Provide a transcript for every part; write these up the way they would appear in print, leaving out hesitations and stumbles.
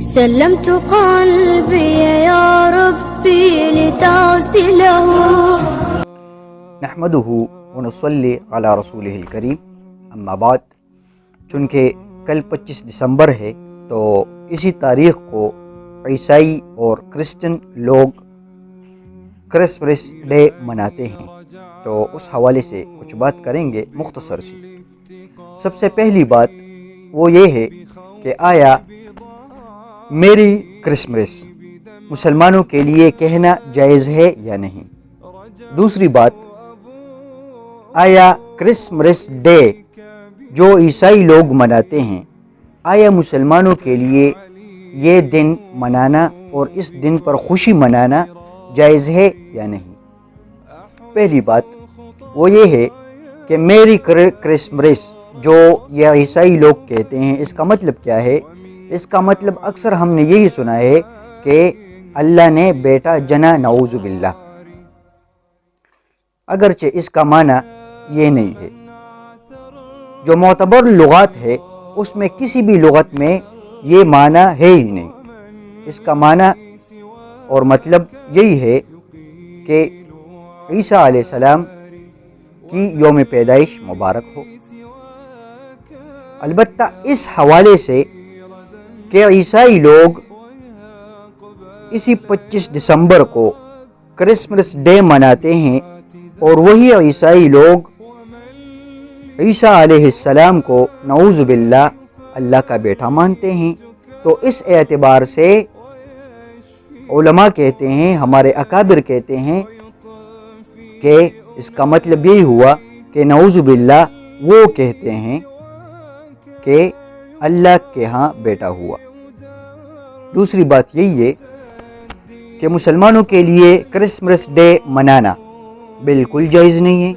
سلمت قلبي يا ربي لتغسله. نحمده ونصلي على رسوله الکریم، اما بعد، چونکہ کل 25 دسمبر ہے تو اسی تاریخ کو عیسائی اور کرسچن لوگ کرسمس ڈے مناتے ہیں، تو اس حوالے سے کچھ بات کریں گے مختصر سی۔ سب سے پہلی بات وہ یہ ہے کہ آیا میری کرسمس مسلمانوں کے لیے کہنا جائز ہے یا نہیں؟ دوسری بات، آیا کرسمس ڈے جو عیسائی لوگ مناتے ہیں، آیا مسلمانوں کے لیے یہ دن منانا اور اس دن پر خوشی منانا جائز ہے یا نہیں؟ پہلی بات وہ یہ ہے کہ میری کرسمس جو یہ عیسائی لوگ کہتے ہیں، اس کا مطلب کیا ہے؟ اس کا مطلب اکثر ہم نے یہی سنا ہے کہ اللہ نے بیٹا جنا، نعوذ باللہ، اگرچہ اس کا معنی یہ نہیں ہے۔ جو معتبر لغات ہے اس میں کسی بھی لغت میں یہ معنی ہے ہی نہیں۔ اس کا معنی اور مطلب یہی ہے کہ عیسیٰ علیہ السلام کی یوم پیدائش مبارک ہو۔ البتہ اس حوالے سے کہ عیسائی لوگ اسی 25 دسمبر کو کرسمس ڈے مناتے ہیں اور وہی عیسائی لوگ عیسیٰ علیہ السلام کو نعوذ باللہ اللہ کا بیٹا مانتے ہیں، تو اس اعتبار سے علماء کہتے ہیں، ہمارے اکابر کہتے ہیں کہ اس کا مطلب یہی ہوا کہ نعوذ باللہ وہ کہتے ہیں کہ اللہ کے ہاں بیٹا ہوا۔ دوسری بات یہی ہے کہ مسلمانوں کے لیے کرسمس ڈے منانا بالکل جائز نہیں ہے،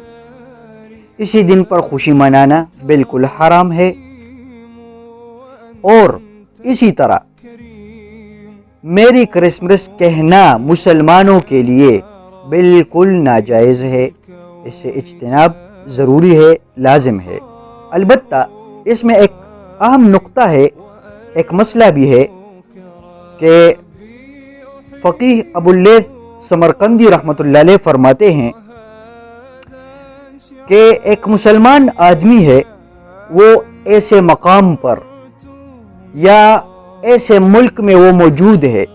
اسی دن پر خوشی منانا بالکل حرام ہے، اور اسی طرح میری کرسمس کہنا مسلمانوں کے لیے بالکل ناجائز ہے، اس سے اجتناب ضروری ہے، لازم ہے۔ البتہ اس میں ایک اہم نقطہ ہے، ایک مسئلہ بھی ہے کہ فقیہ ابو اللیث سمرقندی رحمۃ اللہ علیہ فرماتے ہیں کہ ایک مسلمان آدمی ہے، وہ ایسے مقام پر یا ایسے ملک میں وہ موجود ہے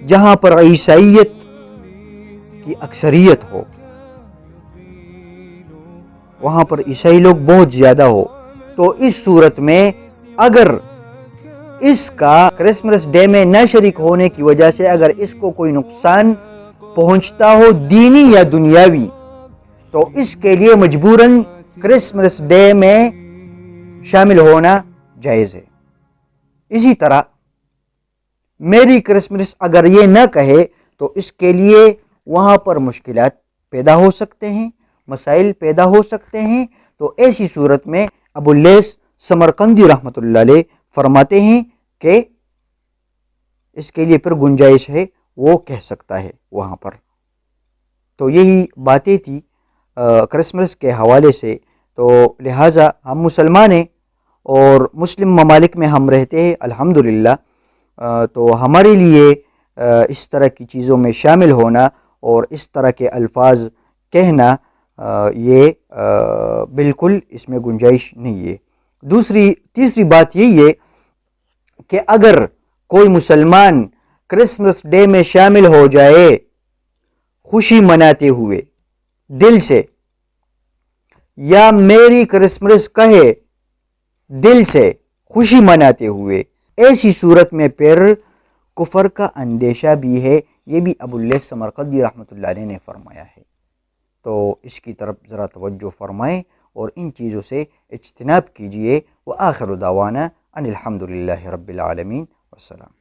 جہاں پر عیسائیت کی اکثریت ہو، وہاں پر عیسائی لوگ بہت زیادہ ہو، تو اس صورت میں اگر اس کا کرسمس ڈے میں نہ شریک ہونے کی وجہ سے اگر اس کو کوئی نقصان پہنچتا ہو دینی یا دنیاوی، تو اس کے لیے مجبوراً کرسمس ڈے میں شامل ہونا جائز ہے۔ اسی طرح میری کرسمس اگر یہ نہ کہے تو اس کے لیے وہاں پر مشکلات پیدا ہو سکتے ہیں، مسائل پیدا ہو سکتے ہیں، تو ایسی صورت میں ابو اللیث سمرقندی رحمۃ اللہ علیہ فرماتے ہیں کہ اس کے لیے پھر گنجائش ہے، وہ کہہ سکتا ہے وہاں پر۔ تو یہی باتیں تھی کرسمس کے حوالے سے، تو لہٰذا ہم مسلمان ہیں اور مسلم ممالک میں ہم رہتے ہیں الحمدللہ، تو ہمارے لیے اس طرح کی چیزوں میں شامل ہونا اور اس طرح کے الفاظ کہنا یہ بالکل اس میں گنجائش نہیں ہے۔ تیسری بات یہی ہے کہ اگر کوئی مسلمان کرسمس ڈے میں شامل ہو جائے خوشی مناتے ہوئے دل سے، یا میری کرسمس کہے دل سے خوشی مناتے ہوئے، ایسی صورت میں پھر کفر کا اندیشہ بھی ہے، یہ بھی ابو اللیث سمرقندی رحمۃ اللہ علیہ نے فرمایا ہے۔ تو اس کی طرف ذرا توجہ فرمائیں اور ان چیزوں سے اجتناب کیجیے۔ وآخر دعوانا ان الحمد للہ رب العالمین، والسلام۔